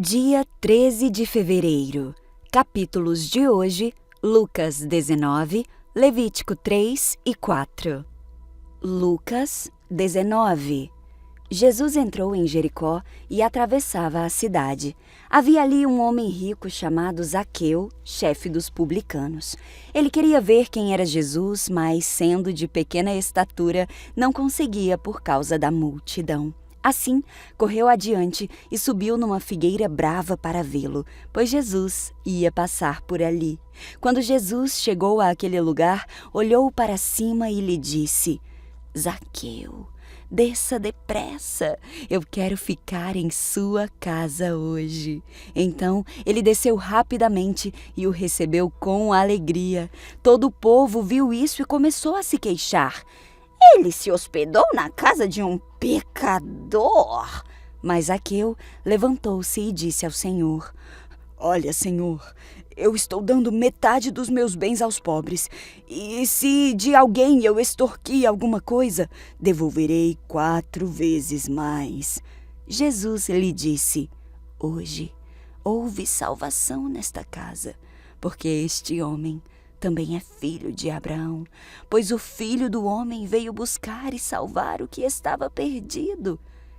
Dia 13 de fevereiro. Capítulos de hoje: Lucas 19, Levítico 3 e 4. Lucas 19. Jesus entrou em Jericó e atravessava a cidade. Havia ali um homem rico chamado Zaqueu, chefe dos publicanos. Ele queria ver quem era Jesus, mas, sendo de pequena estatura, não conseguia por causa da multidão. Assim, correu adiante e subiu numa figueira brava para vê-lo, pois Jesus ia passar por ali. Quando Jesus chegou àquele lugar, olhou para cima e lhe disse: Zaqueu, desça depressa, eu quero ficar em sua casa hoje. Então ele desceu rapidamente e o recebeu com alegria. Todo o povo viu isso e começou a se queixar. Ele se hospedou na casa de um pecador. Mas Zaqueu levantou-se e disse ao Senhor: Olha, Senhor, eu estou dando metade dos meus bens aos pobres. E se de alguém eu extorquir alguma coisa, devolverei 4 vezes mais. Jesus lhe disse: Hoje houve salvação nesta casa, porque este homem também é filho de Abraão, pois o Filho do Homem veio buscar e salvar o que estava perdido.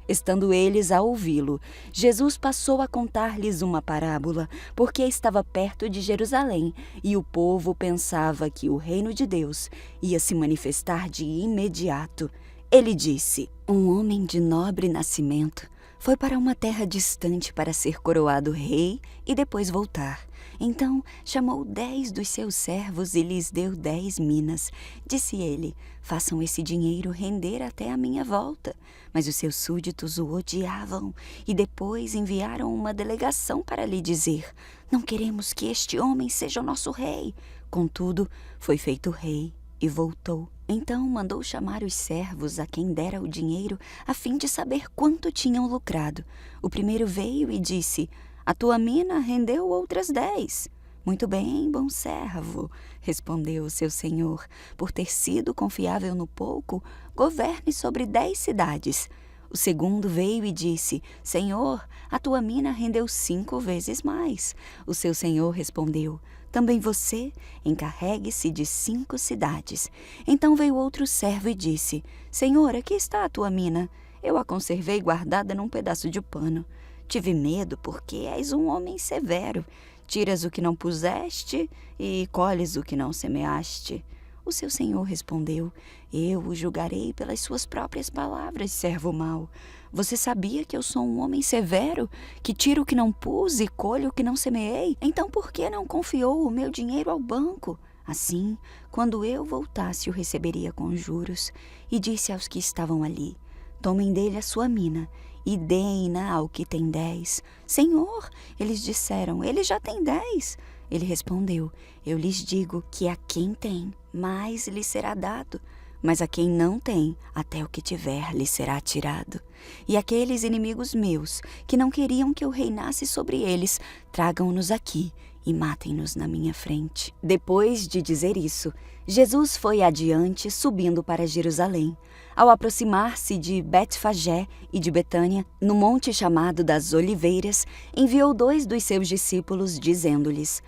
Estando eles a ouvi-lo, Jesus passou a contar-lhes uma parábola, porque estava perto de Jerusalém, e o povo pensava que o reino de Deus ia se manifestar de imediato. Ele disse: Um homem de nobre nascimento foi para uma terra distante para ser coroado rei e depois voltar. Então chamou 10 dos seus servos e lhes deu 10 minas. Disse ele: façam esse dinheiro render até a minha volta. Mas os seus súditos o odiavam e depois enviaram uma delegação para lhe dizer: não queremos que este homem seja o nosso rei. Contudo, foi feito rei e voltou. Então mandou chamar os servos a quem dera o dinheiro, a fim de saber quanto tinham lucrado. O primeiro veio e disse: a tua mina rendeu outras 10. Muito bem, bom servo, respondeu o seu senhor. Por ter sido confiável no pouco, governe sobre 10 cidades. O segundo veio e disse: Senhor, a tua mina rendeu 5 vezes mais. O seu senhor respondeu: também você encarregue-se de 5 cidades. Então veio outro servo e disse: Senhor, aqui está a tua mina. Eu a conservei guardada num pedaço de pano. Tive medo porque és um homem severo. Tiras o que não puseste e colhes o que não semeaste. O seu senhor respondeu: eu o julgarei pelas suas próprias palavras, servo mau. Você sabia que eu sou um homem severo, que tiro o que não pus e colho o que não semeei? Então por que não confiou o meu dinheiro ao banco? Assim, quando eu voltasse, o receberia com juros. E disse aos que estavam ali: tomem dele a sua mina e deem-na ao que tem 10. Senhor, eles disseram, ele já tem 10. Ele respondeu: eu lhes digo que a quem tem, mais lhe será dado. Mas a quem não tem, até o que tiver lhe será tirado. E aqueles inimigos meus, que não queriam que eu reinasse sobre eles, tragam-nos aqui e matem-nos na minha frente. Depois de dizer isso, Jesus foi adiante, subindo para Jerusalém. Ao aproximar-se de Betfagé e de Betânia, no monte chamado das Oliveiras, enviou 2 dos seus discípulos, dizendo-lhes: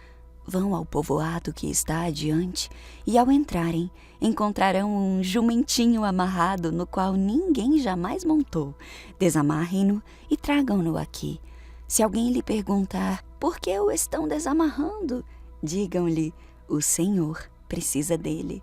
vão ao povoado que está adiante, e ao entrarem, encontrarão um jumentinho amarrado no qual ninguém jamais montou. Desamarrem-no e tragam-no aqui. Se alguém lhe perguntar: por que o estão desamarrando? Digam-lhe: o Senhor precisa dele.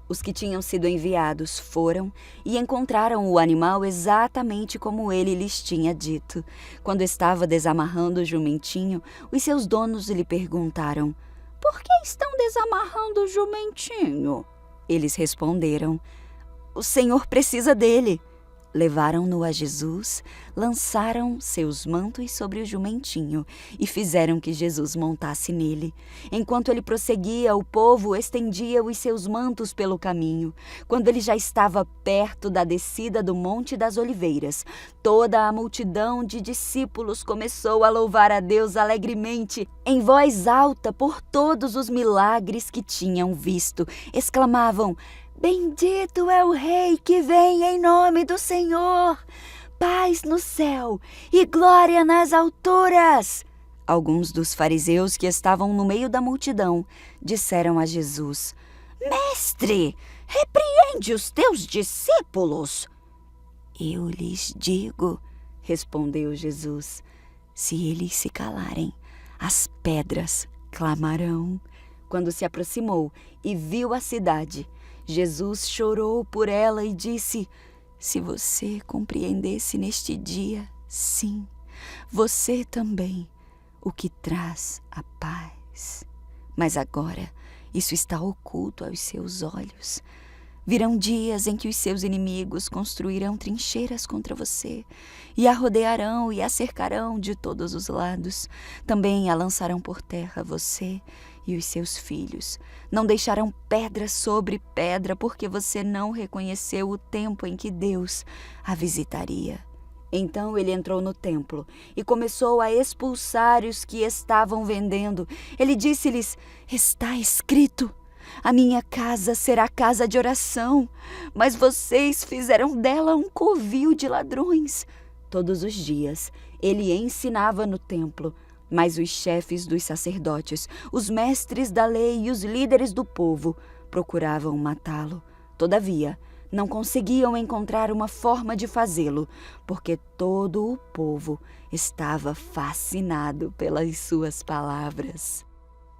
Os que tinham sido enviados foram e encontraram o animal exatamente como ele lhes tinha dito. Quando estava desamarrando o jumentinho, os seus donos lhe perguntaram: por que estão desamarrando o jumentinho? Eles responderam: o Senhor precisa dele. Levaram-no a Jesus, lançaram seus mantos sobre o jumentinho e fizeram que Jesus montasse nele. Enquanto ele prosseguia, o povo estendia os seus mantos pelo caminho. Quando ele já estava perto da descida do Monte das Oliveiras, toda a multidão de discípulos começou a louvar a Deus alegremente, em voz alta, por todos os milagres que tinham visto. Exclamavam: bendito é o Rei que vem em nome do Senhor! paz no céu e glória nas alturas. Alguns dos fariseus que estavam no meio da multidão disseram a Jesus: Mestre, repreende os teus discípulos. Eu lhes digo, respondeu Jesus, se eles se calarem, as pedras clamarão. Quando se aproximou e viu a cidade, Jesus chorou por ela e disse: se você compreendesse neste dia, sim, você também, o que traz a paz. Mas agora isso está oculto aos seus olhos. Virão dias em que os seus inimigos construirão trincheiras contra você, e a rodearão e a cercarão de todos os lados. Também a lançarão por terra você e os seus filhos. Não deixarão pedra sobre pedra, porque você não reconheceu o tempo em que Deus a visitaria. Então ele entrou no templo e começou a expulsar os que estavam vendendo. Ele disse-lhes: está escrito, a minha casa será casa de oração, mas vocês fizeram dela um covil de ladrões. Todos os dias ele ensinava no templo, mas os chefes dos sacerdotes, os mestres da lei e os líderes do povo procuravam matá-lo. Todavia, não conseguiam encontrar uma forma de fazê-lo, porque todo o povo estava fascinado pelas suas palavras.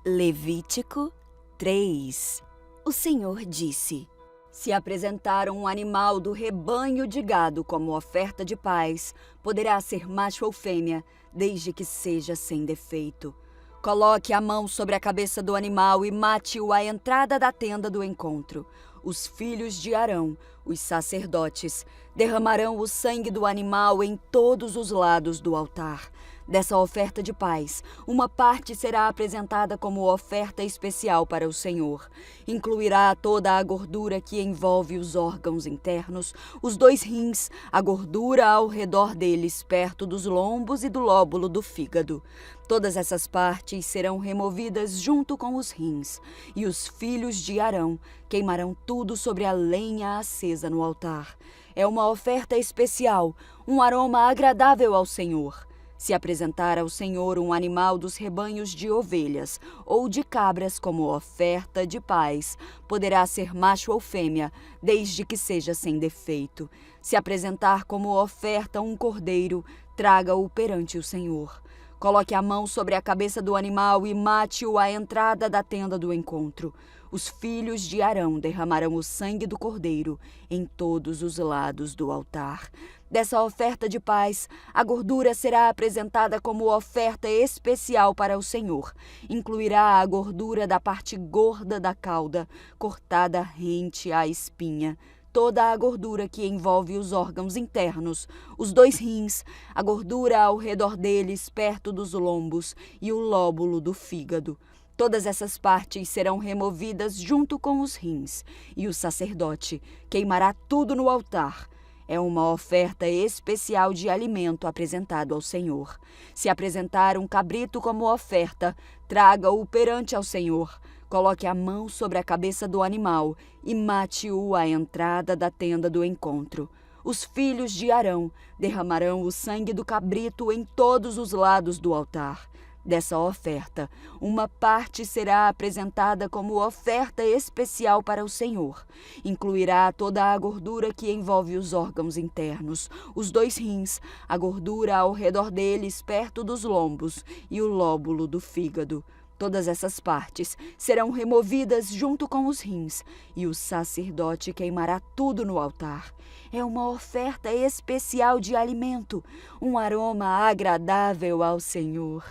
Levítico 3. O Senhor disse: se apresentar um animal do rebanho de gado como oferta de paz, poderá ser macho ou fêmea, desde que seja sem defeito. Coloque a mão sobre a cabeça do animal e mate-o à entrada da tenda do encontro. Os filhos de Arão, os sacerdotes, derramarão o sangue do animal em todos os lados do altar. Dessa oferta de paz, uma parte será apresentada como oferta especial para o Senhor. Incluirá toda a gordura que envolve os órgãos internos, os 2 rins, a gordura ao redor deles, perto dos lombos e do lóbulo do fígado. Todas essas partes serão removidas junto com os rins, e os filhos de Arão queimarão tudo sobre a lenha acesa no altar. É uma oferta especial, um aroma agradável ao Senhor. Se apresentar ao Senhor um animal dos rebanhos de ovelhas ou de cabras como oferta de paz, poderá ser macho ou fêmea, desde que seja sem defeito. Se apresentar como oferta um cordeiro, traga-o perante o Senhor. Coloque a mão sobre a cabeça do animal e mate-o à entrada da tenda do encontro. Os filhos de Arão derramarão o sangue do cordeiro em todos os lados do altar. Dessa oferta de paz, a gordura será apresentada como oferta especial para o Senhor. Incluirá a gordura da parte gorda da cauda, cortada rente à espinha, toda a gordura que envolve os órgãos internos, os 2 rins, a gordura ao redor deles, perto dos lombos, e o lóbulo do fígado. Todas essas partes serão removidas junto com os rins, e o sacerdote queimará tudo no altar. É uma oferta especial de alimento apresentado ao Senhor. Se apresentar um cabrito como oferta, traga-o perante ao Senhor. Coloque a mão sobre a cabeça do animal e mate-o à entrada da tenda do encontro. Os filhos de Arão derramarão o sangue do cabrito em todos os lados do altar. Dessa oferta, uma parte será apresentada como oferta especial para o Senhor. Incluirá toda a gordura que envolve os órgãos internos, os 2 rins, a gordura ao redor deles, perto dos lombos, e o lóbulo do fígado. Todas essas partes serão removidas junto com os rins, e o sacerdote queimará tudo no altar. É uma oferta especial de alimento, um aroma agradável ao Senhor.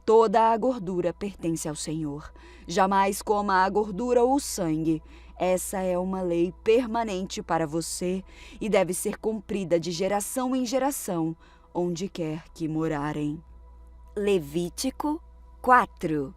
Toda a gordura pertence ao Senhor. Jamais coma a gordura ou o sangue. Essa é uma lei permanente para você e deve ser cumprida de geração em geração, onde quer que morarem. Levítico 4.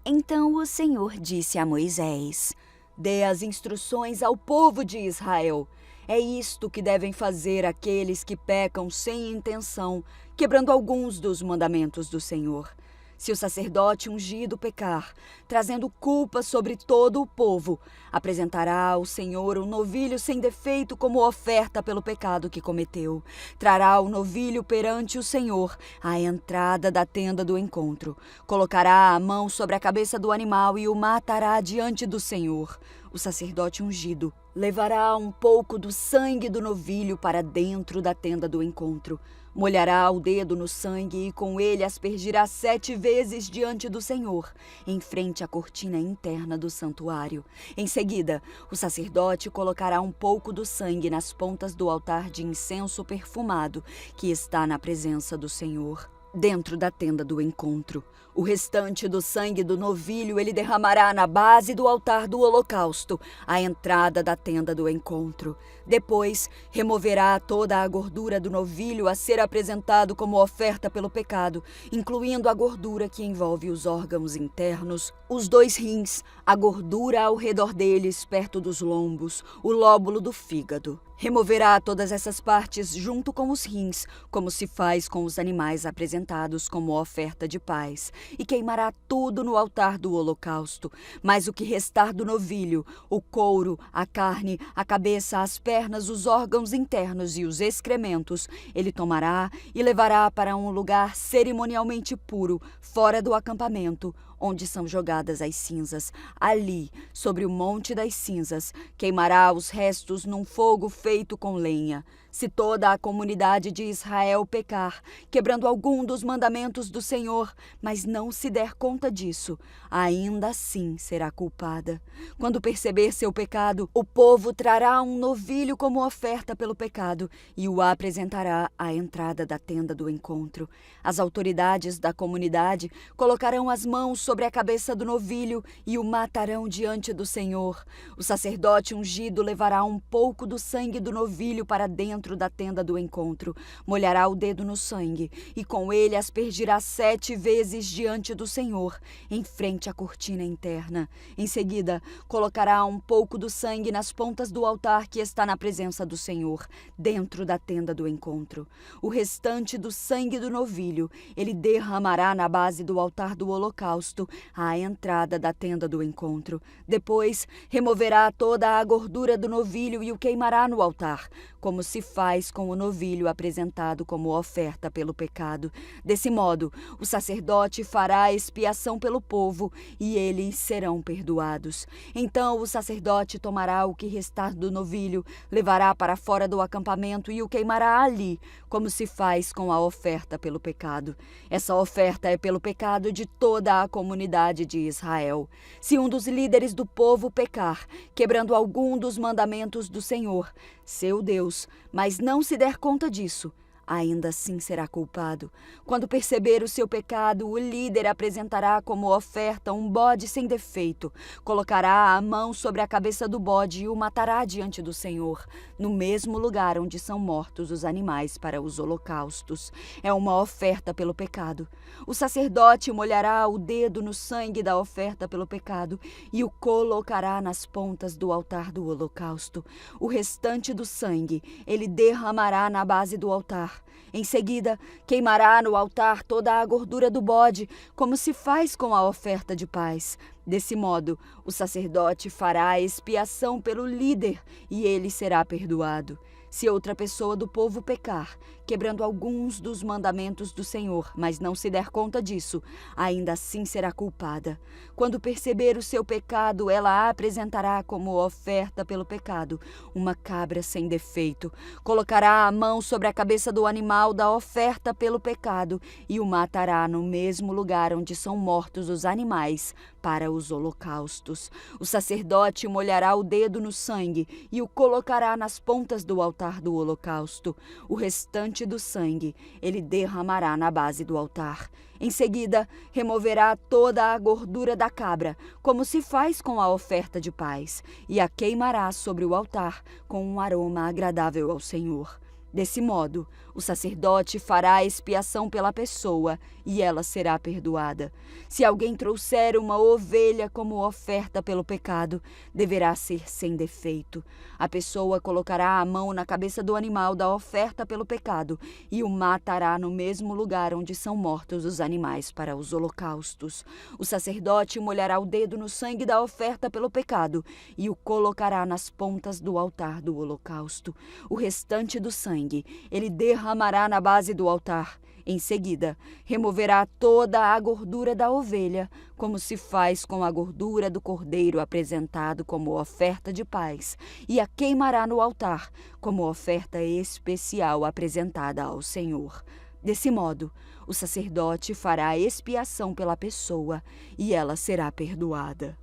Então o Senhor disse a Moisés: dê as instruções ao povo de Israel. É isto que devem fazer aqueles que pecam sem intenção, quebrando alguns dos mandamentos do Senhor. Se o sacerdote ungido pecar, trazendo culpa sobre todo o povo, apresentará ao Senhor um novilho sem defeito como oferta pelo pecado que cometeu. Trará o novilho perante o Senhor à entrada da tenda do encontro. Colocará a mão sobre a cabeça do animal e o matará diante do Senhor. O sacerdote ungido levará um pouco do sangue do novilho para dentro da tenda do encontro. Molhará o dedo no sangue e com ele aspergirá 7 vezes diante do Senhor, em frente à cortina interna do santuário. Em seguida, o sacerdote colocará um pouco do sangue nas pontas do altar de incenso perfumado que está na presença do Senhor, dentro da tenda do encontro. O restante do sangue do novilho ele derramará na base do altar do holocausto, à entrada da tenda do encontro. Depois, removerá toda a gordura do novilho a ser apresentado como oferta pelo pecado, incluindo a gordura que envolve os órgãos internos, os 2 rins, a gordura ao redor deles, perto dos lombos, o lóbulo do fígado. Removerá todas essas partes junto com os rins, como se faz com os animais apresentados como oferta de paz, e queimará tudo no altar do holocausto. Mas o que restar do novilho, o couro, a carne, a cabeça, as pernas, os órgãos internos e os excrementos, ele tomará e levará para um lugar cerimonialmente puro, fora do acampamento, onde são jogadas as cinzas. Ali, sobre o monte das cinzas, queimará os restos num fogo feito com lenha. Se toda a comunidade de Israel pecar, quebrando algum dos mandamentos do Senhor, mas não se der conta disso, ainda assim será culpada. Quando perceber seu pecado, o povo trará um novilho como oferta pelo pecado e o apresentará à entrada da tenda do encontro. As autoridades da comunidade colocarão as mãos sobre a cabeça do novilho e o matarão diante do Senhor. O sacerdote ungido levará um pouco do sangue do novilho para dentro da tenda do encontro, molhará o dedo no sangue e com ele aspergirá 7 vezes diante do Senhor, em frente à cortina interna. Em seguida, colocará um pouco do sangue nas pontas do altar que está na presença do Senhor, dentro da tenda do encontro. O restante do sangue do novilho ele derramará na base do altar do holocausto, à entrada da tenda do encontro. Depois, removerá toda a gordura do novilho e o queimará no altar, como se faz com o novilho apresentado como oferta pelo pecado. Desse modo, o sacerdote fará expiação pelo povo e eles serão perdoados. Então o sacerdote tomará o que restar do novilho, levará para fora do acampamento e o queimará ali, como se faz com a oferta pelo pecado. Essa oferta é pelo pecado de toda a comunidade de Israel. Se um dos líderes do povo pecar, quebrando algum dos mandamentos do Senhor, seu Deus, mas não se der conta disso, ainda assim será culpado. Quando perceber o seu pecado, o líder apresentará como oferta um bode sem defeito, colocará a mão sobre a cabeça do bode e o matará diante do Senhor, no mesmo lugar onde são mortos os animais para os holocaustos. É uma oferta pelo pecado. O sacerdote molhará o dedo no sangue da oferta pelo pecado e o colocará nas pontas do altar do holocausto. O restante do sangue ele derramará na base do altar. Em seguida, queimará no altar toda a gordura do bode, como se faz com a oferta de paz. Desse modo, o sacerdote fará expiação pelo líder e ele será perdoado. Se outra pessoa do povo pecar, quebrando alguns dos mandamentos do Senhor, mas não se der conta disso, ainda assim será culpada. Quando perceber o seu pecado, ela a apresentará como oferta pelo pecado uma cabra sem defeito. Colocará a mão sobre a cabeça do animal da oferta pelo pecado e o matará no mesmo lugar onde são mortos os animais para os holocaustos. O sacerdote molhará o dedo no sangue e o colocará nas pontas do altar do holocausto. O restante do sangue ele derramará na base do altar. Em seguida, removerá toda a gordura da cabra, como se faz com a oferta de paz, e a queimará sobre o altar com um aroma agradável ao Senhor. Desse modo, O sacerdote fará expiação pela pessoa e ela será perdoada. Se alguém trouxer uma ovelha como oferta pelo pecado, deverá ser sem defeito. A pessoa colocará a mão na cabeça do animal da oferta pelo pecado e o matará no mesmo lugar onde são mortos os animais para os holocaustos. O sacerdote molhará o dedo no sangue da oferta pelo pecado e o colocará nas pontas do altar do holocausto. O restante do sangue ele derramará na base do altar. Em seguida, removerá toda a gordura da ovelha, como se faz com a gordura do cordeiro apresentado como oferta de paz, e a queimará no altar, como oferta especial apresentada ao Senhor. Desse modo, o sacerdote fará expiação pela pessoa, e ela será perdoada.